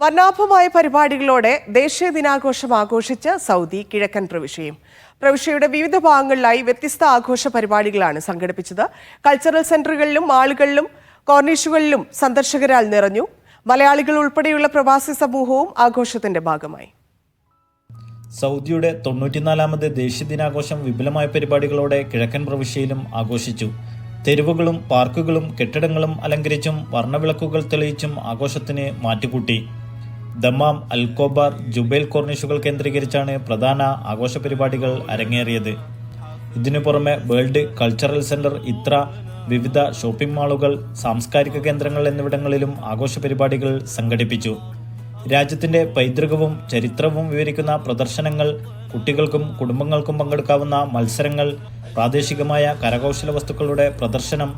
വർണ്ണാഭമായ പരിപാടികളോടെ ദേശീയ ദിനാഘോഷം ആഘോഷിച്ച് സൗദി കിഴക്കൻ പ്രവിശ്യയും. പ്രവിശ്യയുടെ വിവിധ ഭാഗങ്ങളിലായി വ്യത്യസ്ത ആഘോഷ പരിപാടികളാണ് സംഘടിപ്പിച്ചത്. കൾച്ചറൽ സെന്ററുകളിലും മാളുകളിലും കോർണിഷുകളിലും സന്ദർശകരാൽ നിറഞ്ഞു. മലയാളികൾ ഉൾപ്പെടെയുള്ള പ്രവാസി സമൂഹവും ആഘോഷത്തിന്റെ ഭാഗമായി. സൗദിയുടെ 94ാമത് ദേശീയ ദിനാഘോഷം വിപുലമായ പരിപാടികളോടെ കിഴക്കൻ പ്രവിശ്യയിലും ആഘോഷിച്ചു. തെരുവുകളും പാർക്കുകളും കെട്ടിടങ്ങളും അലങ്കരിച്ചും വർണ്ണവിളക്കുകൾ തെളിയിച്ചും ആഘോഷത്തിന് മാറ്റുകൂട്ടി. ദമ്മാം, അൽക്കോബാർ, ജുബൈൽ കോർണിഷുകൾ കേന്ദ്രീകരിച്ചാണ് പ്രധാന ആഘോഷ പരിപാടികൾ അരങ്ങേറിയത്. ഇതിനു പുറമെ വേൾഡ് കൾച്ചറൽ സെന്റർ, ഇത്ര, വിവിധ ഷോപ്പിംഗ് മാളുകൾ, സാംസ്കാരിക കേന്ദ്രങ്ങൾ എന്നിവിടങ്ങളിലും ആഘോഷ പരിപാടികൾ സംഘടിപ്പിച്ചു. രാജ്യത്തിന്റെ പൈതൃകവും ചരിത്രവും വിവരിക്കുന്ന പ്രദർശനങ്ങൾ, കുട്ടികൾക്കും കുടുംബങ്ങൾക്കും പങ്കെടുക്കാവുന്ന മത്സരങ്ങൾ, പ്രാദേശികമായ കരകൗശല വസ്തുക്കളുടെ പ്രദർശനം,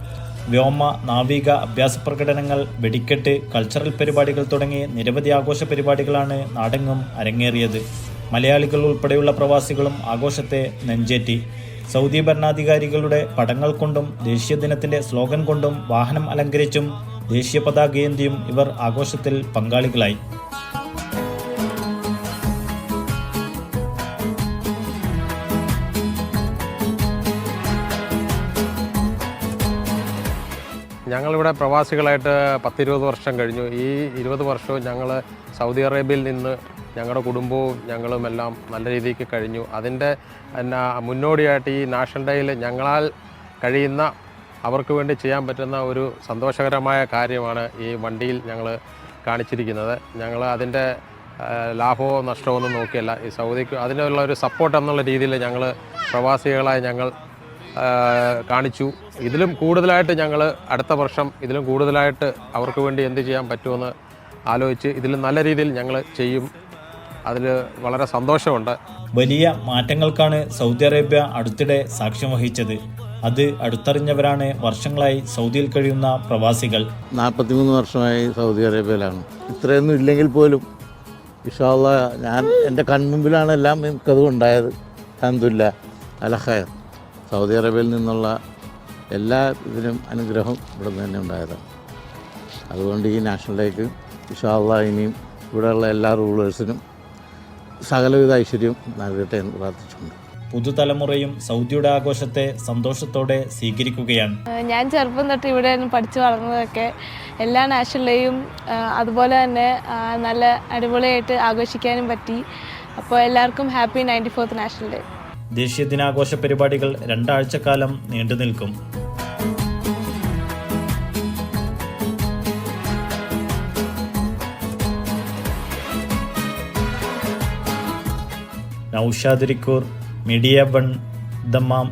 വ്യോമ നാവിക അഭ്യാസ പ്രകടനങ്ങൾ, വെടിക്കെട്ട്, കൾച്ചറൽ പരിപാടികൾ തുടങ്ങി നിരവധി ആഘോഷ പരിപാടികളാണ് നാടെങ്ങും അരങ്ങേറിയത്. മലയാളികൾ ഉൾപ്പെടെയുള്ള പ്രവാസികളും ആഘോഷത്തെ നെഞ്ചേറ്റി. സൗദി ഭരണാധികാരികളുടെ പടങ്ങൾ കൊണ്ടും ദേശീയ ദിനത്തിന്റെ സ്ലോഗൻ കൊണ്ടും വാഹനം അലങ്കരിച്ചും ദേശീയ പതാകയേന്തിയും ഇവർ ആഘോഷത്തിൽ പങ്കാളികളായി. ഞങ്ങളിവിടെ പ്രവാസികളായിട്ട് 10-20 വർഷം കഴിഞ്ഞു. ഈ 20 വർഷവും ഞങ്ങൾ സൗദി അറേബ്യയിൽ നിന്ന് ഞങ്ങളുടെ കുടുംബവും ഞങ്ങളുമെല്ലാം നല്ല രീതിക്ക് കഴിഞ്ഞു. അതിൻ്റെ മുന്നോടിയായിട്ട് ഈ നാഷണൽ ഡേയിൽ ഞങ്ങളാൽ കഴിയുന്ന അവർക്ക് വേണ്ടി ചെയ്യാൻ പറ്റുന്ന ഒരു സന്തോഷകരമായ കാര്യമാണ് ഈ വണ്ടിയിൽ ഞങ്ങൾ കാണിച്ചിരിക്കുന്നത്. ഞങ്ങൾ അതിൻ്റെ ലാഭമോ നഷ്ടമോ ഒന്നും നോക്കിയല്ല, ഈ സൗദിക്ക് അതിനുള്ള ഒരു സപ്പോർട്ട് എന്നുള്ള രീതിയിൽ ഞങ്ങൾ പ്രവാസികളായി ഞങ്ങൾ കാണിച്ചു. ഇതിലും കൂടുതലായിട്ട് ഞങ്ങൾ അടുത്ത വർഷം ഇതിലും കൂടുതലായിട്ട് അവർക്ക് വേണ്ടി എന്ത് ചെയ്യാൻ പറ്റുമെന്ന് ആലോചിച്ച് ഇതിലും നല്ല രീതിയിൽ ഞങ്ങൾ ചെയ്യും. അതിൽ വളരെ സന്തോഷമുണ്ട്. വലിയ മാറ്റങ്ങൾക്കാണ് സൗദി അറേബ്യ അടുത്തിടെ സാക്ഷ്യം വഹിച്ചത്. അത് അടുത്തറിഞ്ഞവരാണ് വർഷങ്ങളായി സൗദിയിൽ കഴിയുന്ന പ്രവാസികൾ. 43 വർഷമായി സൗദി അറേബ്യയിലാണ്. ഇത്രയൊന്നും ഇല്ലെങ്കിൽ പോലും ഇൻഷാ അല്ലാഹ് ഞാൻ എൻ്റെ കൺമുമ്പിലാണ് എല്ലാം എനിക്കത് ഉണ്ടായത്. അൽഹംദുലില്ലാഹ് അൽഖൈർ. സൗദി അറേബ്യയിൽ നിന്നുള്ള എല്ലാ ഇതിനും അനുഗ്രഹം ഇവിടെ നിന്ന് തന്നെ ഉണ്ടായതാണ്. അതുകൊണ്ട് ഈ നാഷണൽ ഡേക്ക് ഇൻഷാ അല്ലാഹ് ഇനിയും ഇവിടെയുള്ള എല്ലാ റൂളേഴ്സിനും സകലവിധ ഐശ്വര്യം നൽകട്ടെ എന്ന് പ്രാർത്ഥിച്ചുകൊണ്ട് പുതുതലമുറയും സൗദിയുടെ ആഘോഷത്തെ സന്തോഷത്തോടെ സ്വീകരിക്കുകയാണ്. ഞാൻ ചെറുപ്പം തൊട്ട് ഇവിടെ പഠിച്ചു വളർന്നതൊക്കെ എല്ലാ നാഷണൽ ഡേയും അതുപോലെ തന്നെ നല്ല അടിപൊളിയായിട്ട് ആഘോഷിക്കാനും പറ്റി. അപ്പോൾ എല്ലാവർക്കും ഹാപ്പി 94th നാഷണൽ ഡേ. ദേശീയ ദിനാഘോഷ പരിപാടികൾ 2 ആഴ്ചക്കാലം നീണ്ടു നിൽക്കും. Naushad റിക്കൂർ, media 1, Dammam.